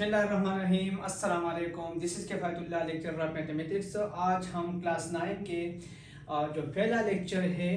बिस्मिल्लाहिर्रहमानिर्रहीम अस्सलाम वालेकुम। This is Kifayatullah lecture of mathematics. आज हम क्लास 9 के जो पहला लेक्चर है,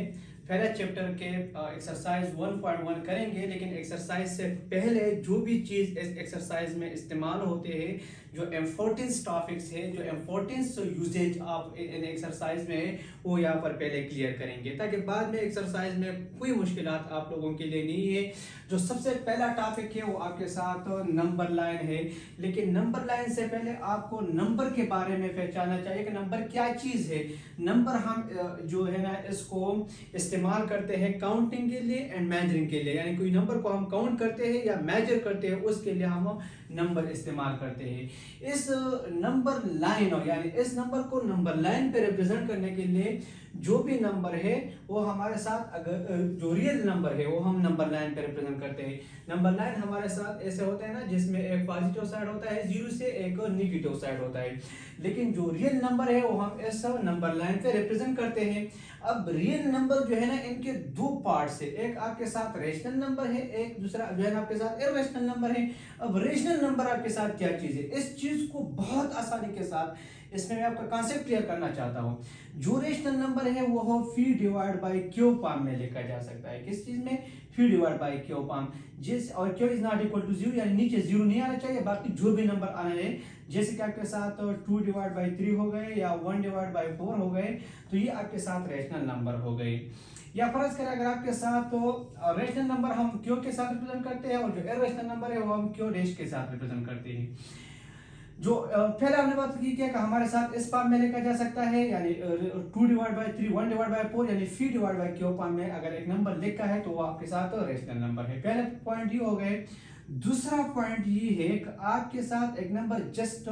पहला चैप्टर के एक्सरसाइज 1.1 करेंगे। लेकिन एक्सरसाइज से पहले जो भी चीज़ इस एक्सरसाइज में इस्तेमाल होते हैं, जो इम्पोर्टेंस टॉपिक्स है, जो importance usages of in exercise में है, वो यहाँ पर पहले क्लियर करेंगे, ताकि बाद में एक्सरसाइज में कोई मुश्किलात आप लोगों के लिए नहीं है। जो सबसे पहला टॉपिक है वो आपके साथ नंबर लाइन है। लेकिन नंबर लाइन से पहले आपको नंबर के बारे में पहचानना चाहिए कि नंबर क्या चीज़ है। नंबर हम जो है ना, इसको इस्तेमाल करते हैं काउंटिंग के लिए एंड मेजरिंग के लिए। यानी कोई नंबर को हम काउंट करते हैं या मेजर करते हैं, उसके लिए हम नंबर इस्तेमाल करते हैं। इस नंबर लाइन और यानी इस नंबर को नंबर लाइन पे रिप्रेजेंट करने के लिए जो भी नंबर है वो हमारे साथ, अगर जो रियल नंबर है वो हम नंबर लाइन पे रिप्रेजेंट करते हैं। नंबर लाइन हमारे साथ ऐसे होता है ना, जिसमें एक पॉजिटिव साइड होता है जीरो से, एक निगेटिव साइड होता है। लेकिन जो रियल नंबर है वो हम इस नंबर लाइन पे रिप्रेजेंट करते हैं। अब रियल नंबर जो है ना, इनके दो पार्ट्स है। एक आपके साथ रेशनल नंबर है, एक दूसरा जो है ना आपके साथ इर्रेशनल नंबर है। अब रेशनल नंबर आपके साथ क्या चीज है, इस चीज को बहुत आसानी के साथ इसमें मैं आपका कॉन्सेप्ट क्लियर करना चाहता हूँ। जो रेशनल नंबर है वो हो p divide by q form में लिखा जा सकता है। किस चीज में? P divide by q form. जिस और q is not equal to zero, यानी नीचे जीरो नहीं आना चाहिए, बाकी जो भी नंबर आना है, जैसे कि आपके साथ 2 डिवाइड बाई 3 हो गए या 1 डिवाइड बाई 4 हो गए, तो ये आपके साथ रेशनल नंबर हो गए। या फर्ज करें अगर आपके साथ तो रेशनल नंबर हम क्यू के साथ रिप्रेजेंट करते हैं और जो इर्रेशनल नंबर है वो हम क्यू डैश के साथ रिप्रेजेंट करते हैं। जो पहले हमने बात की कि हमारे साथ इस फॉर्म में लिखा जा सकता है, यानी 2 डिवाइड बाई 3 1 डिवाइड बाई 4, यानी फी डिवाइड बाई क्यू फॉर्म में अगर एक नंबर लिखा है तो वो आपके साथ रेशनल नंबर है। पहले पॉइंट ये हो गए। दूसरा पॉइंट ये है कि आपके साथ एक नंबर जस्ट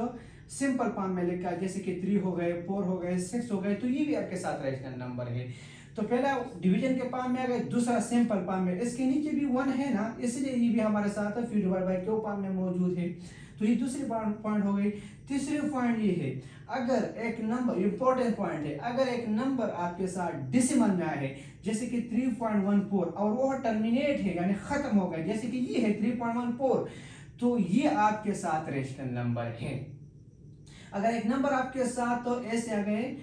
सिंपल फॉर्म में लिखा है, जैसे कि 3 हो गए, 4 हो गए, 6 हो गए, तो ये भी आपके साथ रेशनल नंबर है। तो पहला डिवीजन के फॉर्म में आ गए, दूसरा सिंपल फॉर्म में, इसके नीचे भी 1 है ना, इसलिए ये भी हमारे साथ फी डिवाइड बाई क्यू फॉर्म में मौजूद है। तो ये दूसरी पॉइंट हो गई। तीसरी पॉइंट ये है, अगर एक नंबर, इंपॉर्टेंट पॉइंट है, अगर एक नंबर आपके साथ डेसिमल में आए, जैसे कि 3.14 और वो टर्मिनेट है यानी खत्म हो गया, जैसे कि ये है 3.14, तो ये आपके साथ रेशनल नंबर है। अगर एक नंबर आपके साथ तो ऐसे आ गए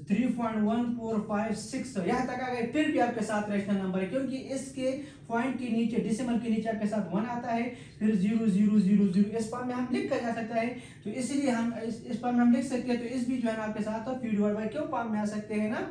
3.1456, यहां तक आ गए, फिर भी आपके साथ रेशनल नंबर है, क्योंकि इसके पॉइंट के नीचे, डेसिमल के नीचे आपके साथ 1 आता है, फिर 0 0 0 0 इस फॉर्म में हम लिखा जा सकता है। तो इसीलिए हम इस फॉर्म में हम लिख सकते हैं। तो इस भी जो है ना आपके साथ तो फी डिवाइड बाय क्यू फॉर्म में आ सकते हैं ना।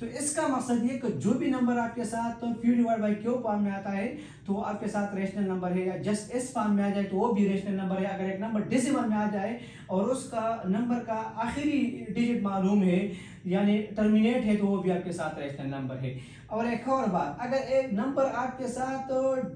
तो इसका मकसद ये कि जो भी नंबर आपके साथ तो फी डिवाइड बाय क्यू फॉर्म में आता है तो वो आपके साथ रेशनल नंबर है, या जस्ट इस फॉर्म में आ जाए तो वो भी रेशनल नंबर है। अगर एक नंबर डेसिमल में आ जाए और उसका नंबर का आखिरी डिजिट मालूम है, यानी टर्मिनेट है, तो वो भी आपके साथ रेशनल नंबर है। और एक और बात, अगर एक नंबर आपके साथ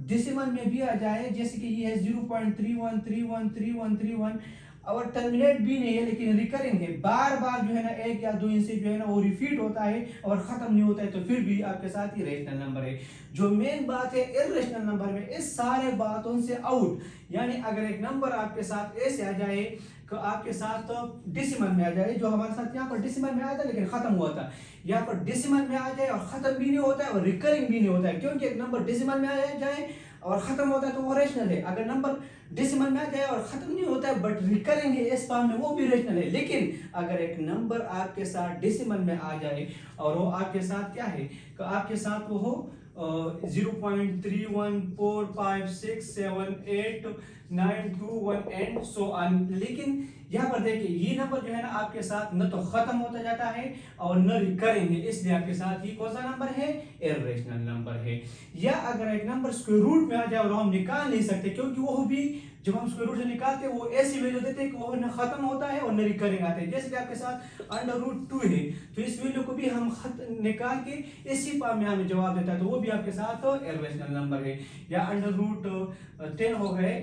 डेसिमल में भी आ जाए, जैसे कि ये है 0.31313131 और टर्मिनेट भी नहीं है लेकिन रिकरिंग है, बार बार जो है ना एक या दो इंच जो है ना वो रिपीट होता है और खत्म नहीं होता है, तो फिर भी आपके साथ ये रेशनल नंबर है। जो मेन बात है इर्रेशनल नंबर में, इस सारे बातों से आउट, यानी अगर एक नंबर आपके साथ ऐसे आ जाए कि आपके साथ तो डेसिमल में आ जाए, जो हमारे साथ यहाँ पर डेसिमल में आया था लेकिन खत्म हुआ था, यहाँ पर डेसिमल में आ जाए और खत्म भी नहीं होता है और रिकरिंग भी नहीं होता है, क्योंकि एक नंबर डेसिमल में आ जाए और खत्म होता है तो वो रेशनल है। अगर नंबर डेसिमल में आ जाए और खत्म नहीं होता है बट रिकरिंग है इस फॉर्म में, वो भी रेशनल है। लेकिन अगर एक नंबर आपके साथ डेसिमल में आ जाए और वो आपके साथ क्या है कि आपके साथ वो हो 0.3145678921 एंड सो ऑन, लेकिन यहाँ पर देखिए ये नंबर जो है ना आपके साथ न तो खत्म होता जाता है और न रिकरिंग है, इसलिए आपके साथ ये कौन सा नंबर है? इर्रेशनल नंबर है। या अगर एक नंबर स्क्वायर रूट में आ जाए और हम निकाल नहीं सकते, क्योंकि वो भी जब हम स्क्वायर रूट से निकालते हैं वो ऐसी वैल्यू देते हैं कि वो न खत्म होता है और न रिकरिंग आता है। जैसे कि आपके साथ √2 है, तो इस वैल्यू को भी हम निकाल के इसी फॉर्म में हमें जवाब देता है, तो वो भी आपके साथ इर्रेशनल नंबर है। या √10 हो गए,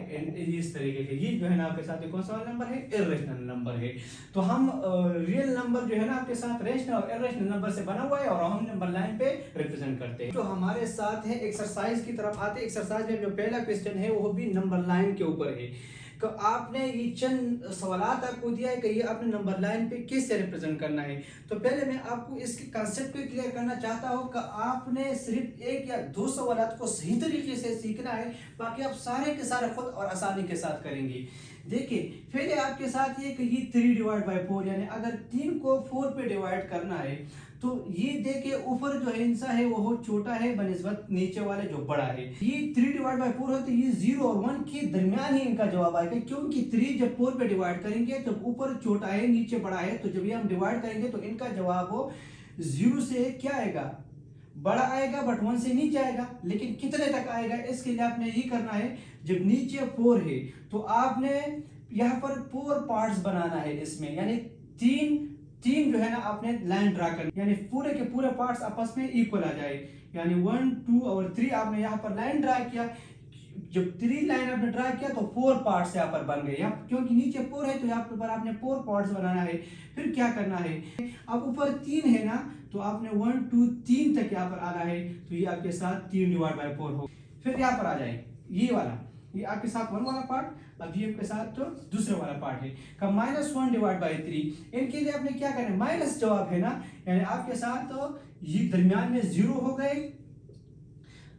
इस तरीके के, ये जो है ना आपके साथ कौन सा नंबर है? इर्रेशनल नंबर है। तो हम रियल नंबर जो है ना आपके साथ रेशनल और इर्रेशनल नंबर से बना हुआ है और हम नंबर लाइन पे रिप्रेजेंट करते हैं। जो हमारे साथ है एक्सरसाइज की तरफ आते हैं। एक्सरसाइज में जो पहला क्वेश्चन है वो भी नंबर लाइन के ऊपर है। तो आपने ये चंद सवालात आपको दिया है कि ये आपने नंबर लाइन पे कैसे रिप्रेजेंट करना है। तो पहले मैं आपको इसके कॉन्सेप्ट को क्लियर करना चाहता हूँ कि आपने सिर्फ 1 या 2 सवालात को सही तरीके से सीखना है, बाकी आप सारे के सारे खुद और आसानी के साथ करेंगे। देखिए पहले आपके साथ ये कही 3 डिवाइड बाई 4, यानी अगर 3 को 4 पे डिवाइड करना है तो ये देखिए ऊपर जो हिस्सा है वो छोटा है बनिस्बत नीचे वाले जो बड़ा है। ये 3 डिवाइड बाई 4 है तो ये 0 और 1 के दरमियान ही इनका जवाब आएगा, क्योंकि 3 जब 4 पे डिवाइड करेंगे तो ऊपर छोटा है नीचे बड़ा है, तो जब ये हम डिवाइड करेंगे तो इनका जवाब हो 0 से क्या आएगा, बड़ा आएगा, बट 1 से नीचे आएगा। लेकिन कितने तक आएगा इसके लिए आपने ये करना है, जब नीचे 4 है तो आपने यहाँ पर 4 पार्ट्स बनाना है इसमें, यानी तीन जो है ना आपने लाइन ड्रा करनी, यानी पूरे के पूरे पार्ट्स आपस में इक्वल आ जाए, यानी 1 2 और 3 आपने यहाँ पर लाइन ड्रा किया। जब 3 लाइन आपने ड्रा किया तो 4 पार्ट्स यहाँ पर बन गए, यहाँ क्योंकि नीचे 4 है तो यहाँ पर आपने 4 पार्ट्स बनाना है। फिर क्या करना है, अब ऊपर 3 है ना तो आपने 1 2 3 तक यहाँ पर आना है, तो ये आपके साथ 3 डिवाइड बाई 4 हो। फिर यहाँ पर आ जाए ये वाला, ये आपके साथ 1 वाला पार्ट, अब ये आपके साथ तो दूसरे वाला पार्ट है का -1 डिवाइड बाई 3। इनके लिए आपने क्या करना है, माइनस जवाब है ना, यानी आपके साथ तो ये दरमियान में 0 हो गए,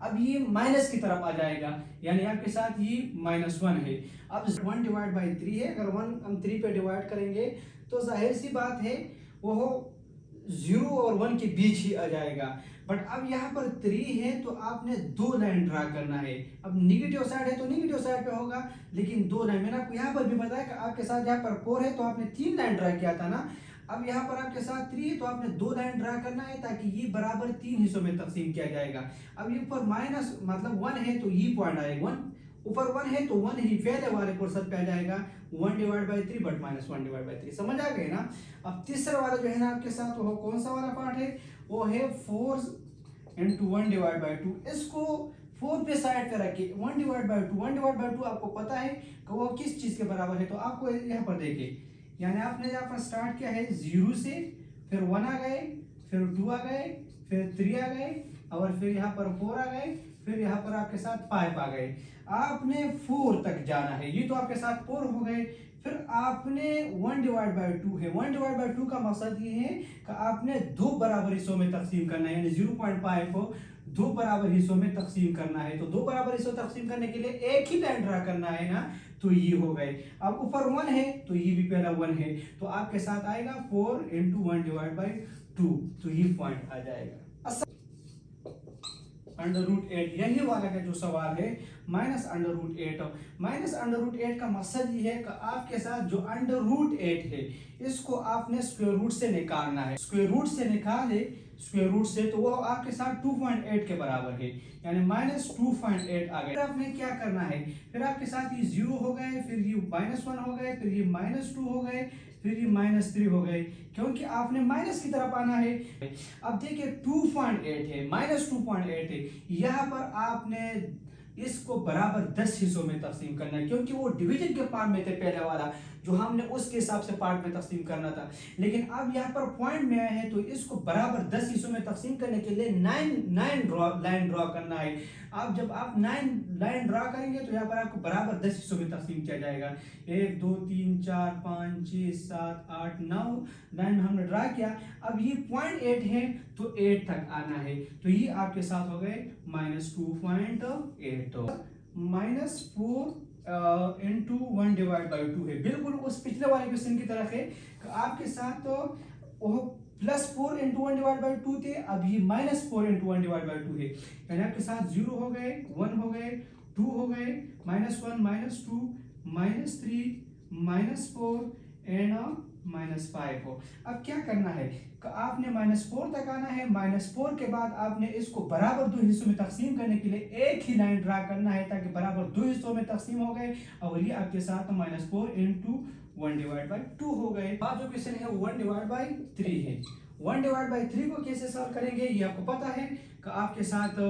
अब ये माइनस की तरफ आ जाएगा, यानी आपके साथ ये -1 है। अब 1 डिवाइड बाई 3 है, अगर 1 हम 3 पे डिवाइड करेंगे तो जाहिर सी बात है वो 0 और 1 के बीच ही आ जाएगा। बट अब यहाँ पर 3 है तो आपने 2 लाइन ड्रा करना है। अब निगेटिव साइड है तो निगेटिव साइड पे होगा, लेकिन 2 लाइन, मैंने आपको यहाँ पर भी बताया कि आपके साथ यहाँ पर 4 है तो आपने 3 लाइन ड्रा किया था ना, अब यहाँ पर आपके साथ 3 है तो आपने 2 लाइन ड्रा करना है ताकि ये बराबर 3 हिस्सों में तकसीम किया जाएगा। अब ये ऊपर माइनस मतलब 1 है तो ये पॉइंट आएगा, 1 ऊपर 1 है तो 1 ही पहले वाले पोर्शन पे आ जाएगा, 1 divide by 3 but -1 divide by 3। समझ आ गए ना। अब तीसरा वाला जो है ना आपके साथ वो कौन सा वाला पार्ट है, वो है 4 into 1 डिवाइड बाई 2। इसको 4 पे साइड पे रखिए, 1 डिवाइड बाई 2, 1 डिवाइड बाई 2 आपको पता है कि वो किस चीज के बराबर है, तो आपको यहाँ पर देखिए, यानी आपने यहाँ पर स्टार्ट किया है 0 से, फिर 1 आ गए, फिर 2 आ गए, फिर 3 आ गए, और फिर यहाँ पर 4 आ गए, फिर यहाँ पर आपके साथ 5 आ गए। आपने 4 तक जाना है, ये तो आपके साथ 4 हो गए। फिर आपने 1 डिवाइड बाई 2 है, 1 डिवाइड बाई 2 का मकसद ये है कि आपने 2 बराबर हिस्सों में तकसीम करना है, यानी 0.5 को 2 बराबर हिस्सों में तकसीम करना है। तो 2 बराबर हिस्सों तकसीम करने के लिए एक ही लाइन ड्रा करना है ना, तो ये हो गए। अब ऊपर 1 है तो ये भी पहला 1 है, तो आपके साथ आएगा 4 into 1 डिवाइड बाई 2, तो ये पॉइंट आ जाएगा। √8, यही वाला का जो सवाल है -√8। -√8 का मकसद ये है कि आपके साथ जो √8 है इसको आपने स्क्वायर रूट से निकालना है। स्क्वायर रूट से निकाले, स्क्वायर रूट से तो वो आपके साथ 2.8 के बराबर है, यानी -2.8 आ गए। फिर आपने क्या करना है, फिर आपके साथ ये 0 हो गए, फिर ये -1 हो गए, फिर ये -2 हो गए, फिर ये -3 हो गए, क्योंकि आपने माइनस की तरफ आना है। अब देखिए 2.8 है, -2.8 है, यहाँ पर आपने इसको बराबर 10 हिस्सों में तकसीम करना है, क्योंकि वो डिवीजन के पार्ट में थे पहले वाला, जो हमने उसके हिसाब से पार्ट में तकसीम करना था। लेकिन अब यहाँ पर पॉइंट में आए हैं तो इसको बराबर 10 हिस्सों में तकसीम करने के लिए 9 लाइन ड्रॉ करना है। अब जब आप 9 लाइन ड्रॉ करेंगे तो यहाँ पर आपको बराबर 10 हिस्सों में तकसीम किया जाएगा। 1 2 3 4 5 6 7 8 9 लाइन हमने ड्रा किया। अब ये 0.8 है तो 8 तक आना है, तो ये आपके साथ हो गए -2.8, -4 into 1 डिवाइड बाई 2 है, बिल्कुल उस पिछले वाले क्वेश्चन की तरह है। आपके साथ तो वो +4 into 1 डिवाइड बाई 2 थे, अब ये -4 into 1 डिवाइड बाई 2 है, यानी आपके साथ 0 हो गए, 1 हो गए, 2 हो गए, -1 -2 -3 -4 एंड -5 हो। अब क्या करना है, आपने -4 तक आना है, -4 के बाद आपने इसको बराबर 2 हिस्सों में तकसीम करने के लिए एक ही लाइन ड्रा करना है, ताकि बराबर 2 हिस्सों में तकसीम हो गए, और ये आपके साथ -4 into 1 डिवाइड बाई 2 हो गए। आज जो क्वेश्चन है 1 डिवाइड बाई 3 है। 1 डिवाइड बाई 3 को कैसे सॉल्व करेंगे ये आपको पता है कि आपके साथ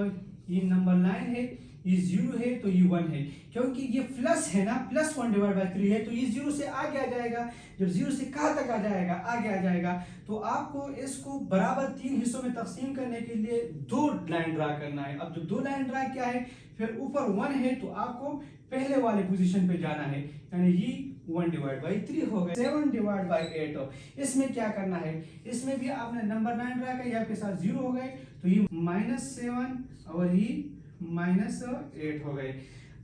ये नंबर 9 है, ये 0 है तो ये 1 है, क्योंकि ये प्लस है ना, +1 डिवाइड बाई 3 है तो ये 0 से आगे आ जाएगा। जब 0 से कहाँ तक आ जाएगा, आगे आ जाएगा, तो आपको इसको बराबर 3 हिस्सों में तकसीम करने के लिए 2 लाइन ड्रा करना है। अब जो 2 लाइन ड्रा किया है, फिर ऊपर 1 है तो आपको पहले वाले पोजीशन पे जाना है, यानी ये 1 डिवाइड बाई 3 हो गए। 7 डिवाइड बाई 8, इसमें क्या करना है, इसमें भी आपने नंबर 9 ड्रा किया, आपके साथ 0 हो गए, तो ये -7 और ये -8 हो गए।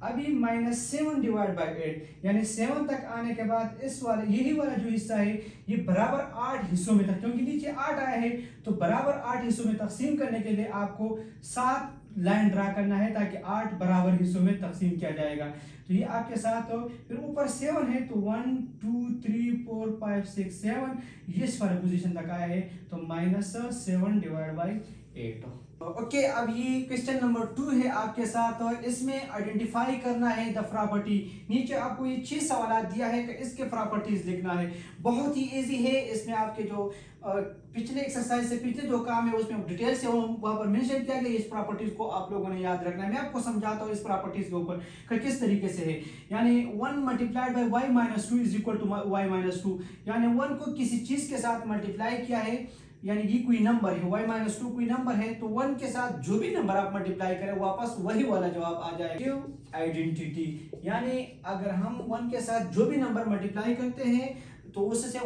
अभी -7 डिवाइड बाई 8, यानी 7 तक आने के बाद इस वाले यही वाला जो हिस्सा है ये बराबर 8 हिस्सों में तक, क्योंकि नीचे 8 आया है तो बराबर 8 हिस्सों में तकसीम करने के लिए आपको 7 लाइन ड्रा करना है ताकि 8 बराबर हिस्सों में तकसीम किया जाएगा। तो ये आपके साथ हो, फिर ऊपर 7 है तो 1 2 3 4 5 6 7 ये इस वाले पोजीशन तक आया है तो -7 डिवाइड बाई 8। ओके, अब ये क्वेश्चन नंबर 2 है आपके साथ, और इसमें आइडेंटिफाई करना है द प्रॉपर्टी। नीचे आपको ये 6 सवाल दिया है कि इसके प्रॉपर्टीज लिखना है। बहुत ही इजी है, इसमें आपके जो पिछले एक्सरसाइज से पिछले जो काम है उसमें डिटेल से वहां पर मेंशन किया गया। इस प्रॉपर्टीज को आप लोगों ने याद रखना है। मैं आपको समझाता हूँ इस प्रॉपर्टीज के ऊपर कि किस तरीके से है। यानी 1 multiplied by y minus 2 is equal to y minus 2, यानी 1 को किसी चीज के साथ मल्टीप्लाई किया है, यानी ये कोई नंबर है, y माइनस 2 कोई नंबर है, तो 1 के साथ जो भी नंबर आप मल्टीप्लाई करें वापस वही वाला जवाब आ जाएगा। आइडेंटिटी, यानी अगर हम 1 के साथ जो भी नंबर मल्टीप्लाई करते हैं तो उससे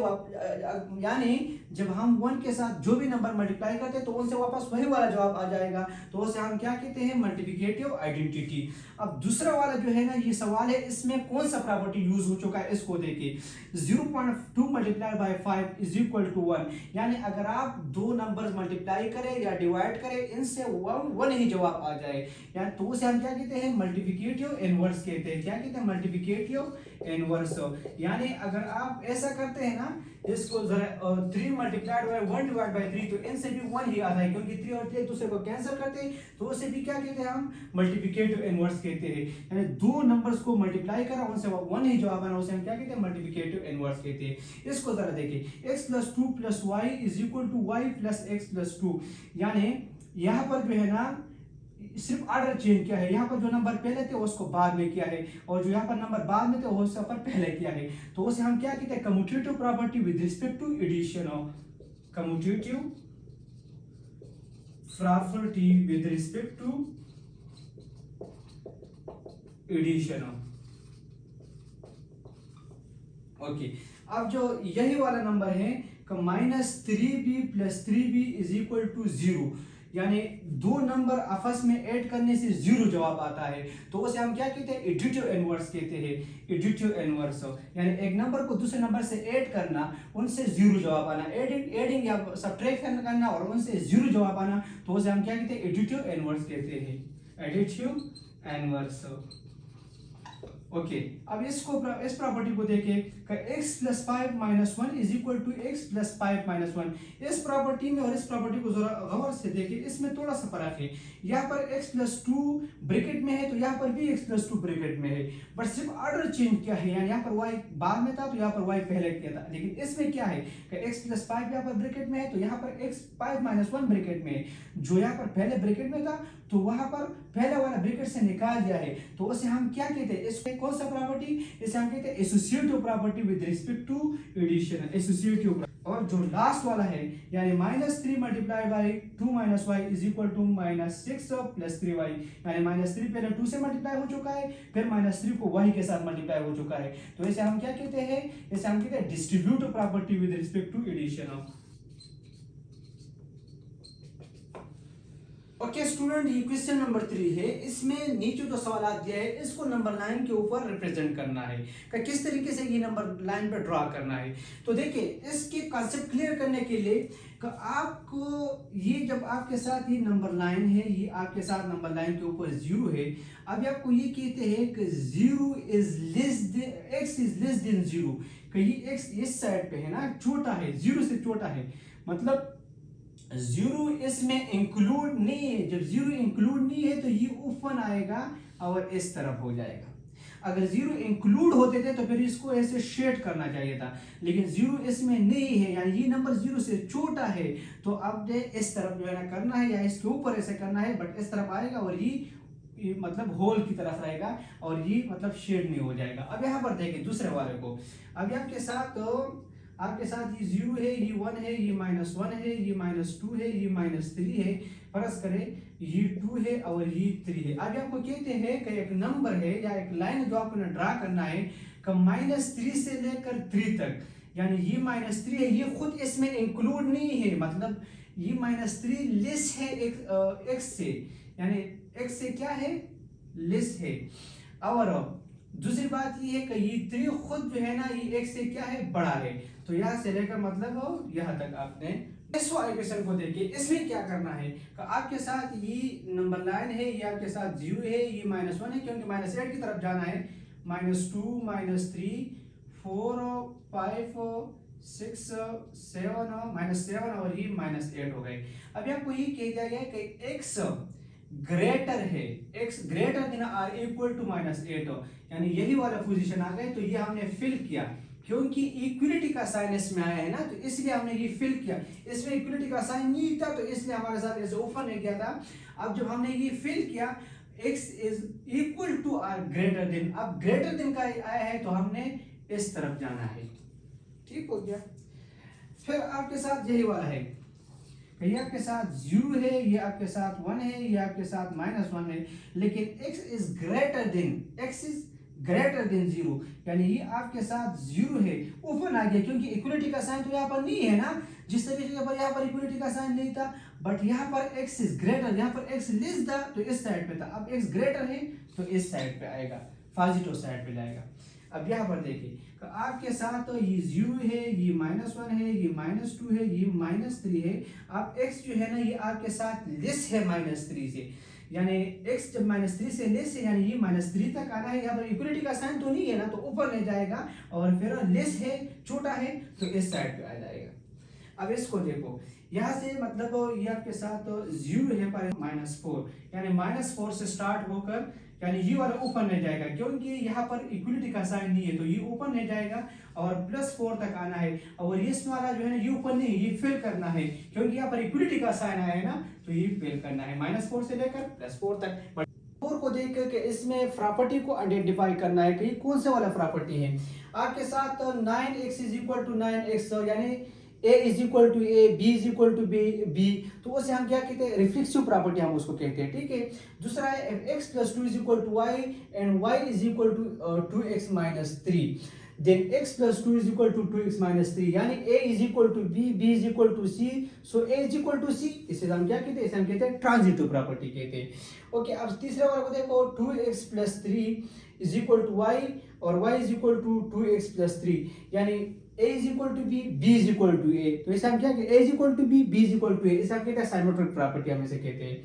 यानी जब हम 1 के साथ जो भी नंबर मल्टीप्लाई करते हैं तो उनसे वापस वही वाला जवाब आ जाएगा, तो उसे हम क्या कहते हैं, मल्टीप्लिकेटिव आइडेंटिटी। अब दूसरा वाला जो है ना ये सवाल है, इसमें कौन सा प्रॉपर्टी यूज हो चुका है इसको देखिए। 0.2 multiply by 5 is equal to 1, यानी अगर आप दो नंबर्स मल्टीप्लाई करें या डिवाइड करें इनसे वन ही जवाब आ जाए, यानी तो उसे हम क्या कहते हैं, मल्टीप्लिकेटिव इनवर्स कहते हैं। क्या कहते हैं, मल्टीप्लिकेटिव इनवर्स। यानी अगर आप ऐसा करते हैं ना, इसको जरा 3 मल्टीप्लाइड बाय 1 डिवाइड बाय 3, तो इनसे भी 1 ही आता है, क्योंकि 3 और 3 एक दूसरे को कैंसिल करते हैं, तो उसे भी क्या कहते हैं, हम मल्टीप्लिकेटिव इनवर्स कहते हैं। यानी दो नंबर्स को मल्टीप्लाई करा उनसे 1 ही जवाब आना, उसे हम क्या कहते हैं, मल्टीप्लिकेटिव इनवर्स कहते हैं। इसको जरा देखिए, x + 2 + y = y + x + 2, यानी यहाँ पर जो है ना सिर्फ ऑर्डर चेंज किया है। यहाँ पर जो नंबर पहले थे उसको बाद में किया है, और जो यहाँ पर नंबर बाद में थे उसको पर पहले किया है, तो उसे हम क्या कहते हैं, commutative property with respect to addition of, commutative property with respect to addition of. Okay, अब जो यही वाला नंबर है -3b + 3b = 0, यानी दो नंबर आपस में ऐड करने से 0 जवाब आता है, तो उसे हम क्या कहते हैं, एडिटिव इनवर्स कहते हैं। एडिटिव इनवर्स यानी एक नंबर को दूसरे नंबर से ऐड करना, उनसे 0 जवाब आना, एडिंग या सब्ट्रैक्शन करना और उनसे 0 जवाब आना, तो उसे हम क्या कहते हैं, एडिटिव इनवर्स कहते हैं। Additive inverse. ओके, अब इस प्रॉपर्टी को देखें, x + 5 - 1 = x + 5 - 1। इस प्रॉपर्टी में और इस प्रॉपर्टी को जरा गौर से देखें, इसमें थोड़ा सा फर्क है। यहाँ पर x + 2 ब्रैकेट में है तो यहाँ पर भी x + 2 ब्रैकेट में है, बट सिर्फ ऑर्डर चेंज किया है, यानी यहाँ पर y बाद में था तो यहाँ पर y पहले किया था। लेकिन इसमें क्या है कि x + 5 यहाँ पर ब्रैकेट में है तो यहाँ पर x 5 - 1 ब्रैकेट में है। जो यहाँ पर पहले ब्रैकेट में था तो वहां पर पहले वाला ब्रैकेट से निकाल दिया है, तो उसे हम क्या कहते हैं, इसमें कौन सा प्रॉपर्टी, इसे हम कहते हैं associative property with respect to addition, associative. और जो लास्ट वाला है, यानी -3 मल्टीप्लाइड बाई 2 - y = -6 + 3y, यानी -3 पहले 2 से मल्टीप्लाई हो चुका है, फिर -3 को y के साथ मल्टीप्लाई हो चुका है, तो इसे हम क्या कहते हैं, इसे हम कहते हैं distributive property with respect to addition of. Okay student, ये क्वेश्चन नंबर 3 है। इसमें नीचे जो सवाल दिया है इसको नंबर लाइन के ऊपर रिप्रेजेंट करना है कि किस तरीके से ये नंबर लाइन पे ड्रा करना है। तो देखिए, इसके कॉन्सेप्ट क्लियर करने के लिए कि आपको ये जब आपके साथ ये नंबर लाइन है, ये आपके साथ नंबर लाइन के ऊपर 0 है, अभी आपको ये कहते हैं कि 0 is less than x is less than 0, कि ये x इस साइड पे है ना, छोटा है, 0 से छोटा है, मतलब 0 इसमें इंक्लूड नहीं है। जब 0 इंक्लूड नहीं है तो ये ओपन आएगा और इस तरफ हो जाएगा। अगर 0 इंक्लूड होते थे तो फिर इसको ऐसे शेड करना चाहिए था, लेकिन 0 इसमें नहीं है, यानी ये नंबर 0 से छोटा है, तो अब इस तरफ जो है ना करना है, या इसके ऊपर ऐसे करना है, बट इस तरफ आएगा और ये मतलब होल की तरफ रहेगा और ये मतलब शेड नहीं हो जाएगा। अब यहाँ पर देखिए दूसरे वाले को, अभी आपके साथ ये 0 है, ये 1 है, ये -1 है, ये -2 है, ये -3 है, फर्ज करें ये 2 है और ये 3 है। अभी आपको कहते हैं कि एक नंबर है या एक लाइन जो आपको ड्रा करना है कि -3 से लेकर 3 तक, यानी ये -3 है, ये खुद इसमें इंक्लूड नहीं है, मतलब ये -3 लेस है x से, यानी x से क्या है, लेस है। और दूसरी बात ये है कि ये 3 खुद जो है ना ये x से क्या है, बड़ा है। तो यहाँ से लेकर मतलब यहाँ तक आपने इस वाले क्वेश्चन को देखिए, इसमें क्या करना है कि आपके साथ ये नंबर लाइन है, ये आपके साथ 0 है, ये -1 है क्योंकि -8 की तरफ जाना है। -2 -3 4 5 6 7 -7 और ये -8 हो गए। अभी आपको ये कह दिया गया है कि x ग्रेटर है, x greater than or equal to -8, यानी यही वाला पोजीशन आ गए। तो ये हमने फिल किया क्योंकि इक्वलिटी का साइन इसमें आया है ना, तो इसलिए हमने ये फिल किया। इसमें इक्वलिटी का साइन नहीं था तो इसलिए हमारे साथ ऐसे ओपन नहीं किया था। अब जब हमने ये फिल किया x is equal to or greater than, अब ग्रेटर देन का आया है तो हमने इस तरफ जाना है। ठीक हो गया। फिर आपके साथ यही वाला है, ये आपके साथ 0 है, ये आपके साथ 1 है, ये आपके साथ -1 है, लेकिन x इज ग्रेटर देन 0, यानी ये आपके साथ 0 है, ओपन आ गया क्योंकि इक्वलिटी का साइन तो यहाँ पर नहीं है ना, जिस तरीके पर यहाँ पर इक्वलिटी का साइन नहीं था, बट यहाँ पर x इज ग्रेटर, यहाँ पर x लेस था तो इस साइड पे था, अब x ग्रेटर है तो इस साइड पे आएगा, पॉजिटिव साइड पे जाएगा। अब यहाँ पर देखिए आपके साथ तो ये 0 है, ये -1 है, ये -2 है, ये -3 है। अब x जो है ना ये आपके साथ लेस है -3 से, यानी x जब -3 से लेस है यानी ये -3 तक आना है। यहाँ पर इक्वलिटी का साइन तो नहीं है ना, तो ऊपर नहीं जाएगा, और फिर लेस है, छोटा है तो इस साइड पे आ जाएगा। अब इसको देखो, यहाँ से मतलब ये आपके साथ 0 है पर -4, यानी -4 से स्टार्ट होकर, यानी ये वाला ऊपर नहीं जाएगा क्योंकि यहाँ पर इक्वलिटी का साइन नहीं है, तो ये ऊपर नहीं जाएगा और +4 तक आना है। और ये वाला जो है ना ये ऊपर नहीं, ये फिल करना है क्योंकि यहाँ पर इक्वलिटी का साइन आया है ना, तो ये फिल करना है -4 से लेकर +4 तक। बट 4 को देख करके इसमें प्रॉपर्टी को आइडेंटिफाई करना है कि कौन से वाला प्रॉपर्टी है। आपके साथ 9x = 9x, यानी a = a, b = b, तो उसे हम क्या कहते हैं, रिफ्लेक्सिव प्रॉपर्टी हम उसको कहते हैं। ठीक है। दूसरा है x + 2 = y and y = 2x - 3, then x + 2 = 2x - 3, यानी a = b, b = c, so a = c, इसे हम क्या कहते हैं, इसे हम कहते हैं ट्रांजिटिव प्रॉपर्टी कहते हैं। ओके। अब तीसरे वाले को देखो, 2x + 3 = y और y = 2x + 3, यानी a = b, b = a, तो इसे हम क्या कहते हैं, a = b, b = a, इसे हम कहते हैं साइमेट्रिक प्रॉपर्टी, हम इसे कहते हैं।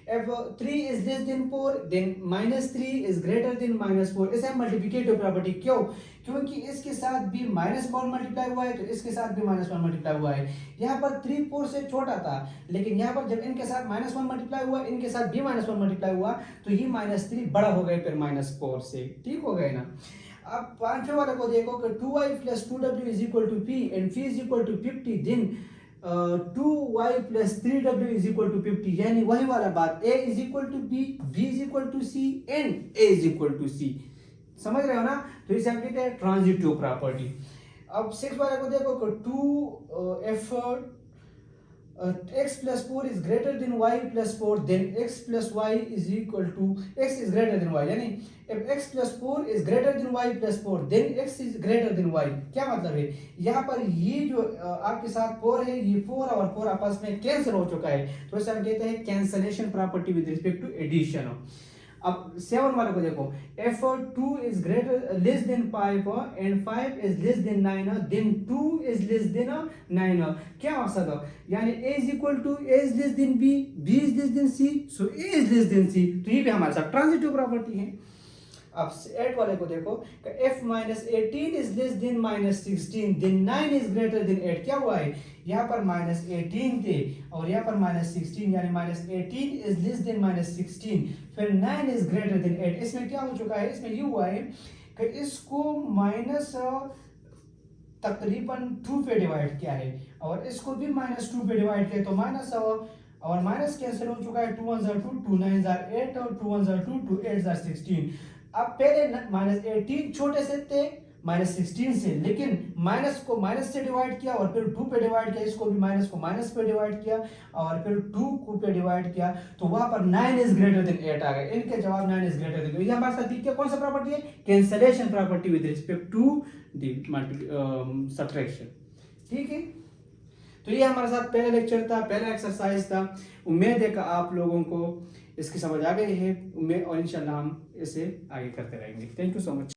if 3 is less than 4 then -3 is greater than -4, इसे हम मल्टीप्लिकेटिव प्रॉपर्टी, क्यों, क्योंकि इसके साथ भी -1 मल्टीप्लाई हुआ है तो इसके साथ भी -1 मल्टीप्लाई हुआ है। यहाँ पर 3 4 से छोटा था, लेकिन यहाँ पर जब इनके साथ -1 मल्टीप्लाई हुआ, इनके साथ भी -1 मल्टीप्लाई हुआ, तो ये -3 बड़ा हो गए फिर -4 से। ठीक हो गए ना। अब पांचवें वाले को देखो कि 2y + 2w = p and p = 50, then 2y + 3w = 50, यानी वही वाला बात, a = b, b = c and a = c, समझ रहे हो ना। तो इसे हम कहते हैं ट्रांजिटिव प्रॉपर्टी। अब 6 वाले को देखो कि 2f x + 4 is greater than y + 4, then x + y = x is greater than y, यानी if x + 4 is greater than y + 4 then x is greater than y, क्या मतलब है, यहाँ पर ये जो आपके साथ 4 है, ये 4 और 4 आपस में कैंसिल हो चुका है, तो इसे हम कहते हैं cancellation property with respect to addition. अब 7 वाले को देखो, if 2 is less than 5 and 5 is less than 9 then 2 is less than 9, क्या मकसद है, यानी a is less than b, b is less than c, so a is less than c, तो ये भी हमारे साथ ट्रांजिटिव प्रॉपर्टी है। अब 8 वाले को देखो, f - 18 is less than -16 then 9 is greater than 8, क्या हुआ है, यहाँ पर -18 थे और यहाँ पर -16, यानी -18 is less than -16, फिर 9 is greater than 8। इसमें क्या हो चुका है, इसमें ये हुआ है कि इसको माइनस तकरीबन 2 पे डिवाइड किया है और इसको भी -2 पे डिवाइड किया, तो माइनस और माइनस कैंसिल हो चुका है, 2 1 2, 2 9 8 और 2 1 2, 2 8 16। अब पहले -18 छोटे से थे -16 से, लेकिन माइनस को माइनस से डिवाइड किया और फिर 2 पे डिवाइड किया, इसको भी माइनस को माइनस पे डिवाइड किया और फिर 2 को पे डिवाइड किया, तो वहां पर 9 is greater than 8 आ गए। इनके जवाब 9 is greater than 8। ये हमारे साथ क्या कौन सा प्रॉपर्टी है, cancellation property with respect to the subtraction. ठीक है। तो ये हमारे साथ पहला लेक्चर था, पहला एक्सरसाइज था। उम्मीद है कि आप लोगों को इसकी समझ आ गई है, मैं और इंशाल्लाह हम इसे आगे करते रहेंगे। Thank you so much.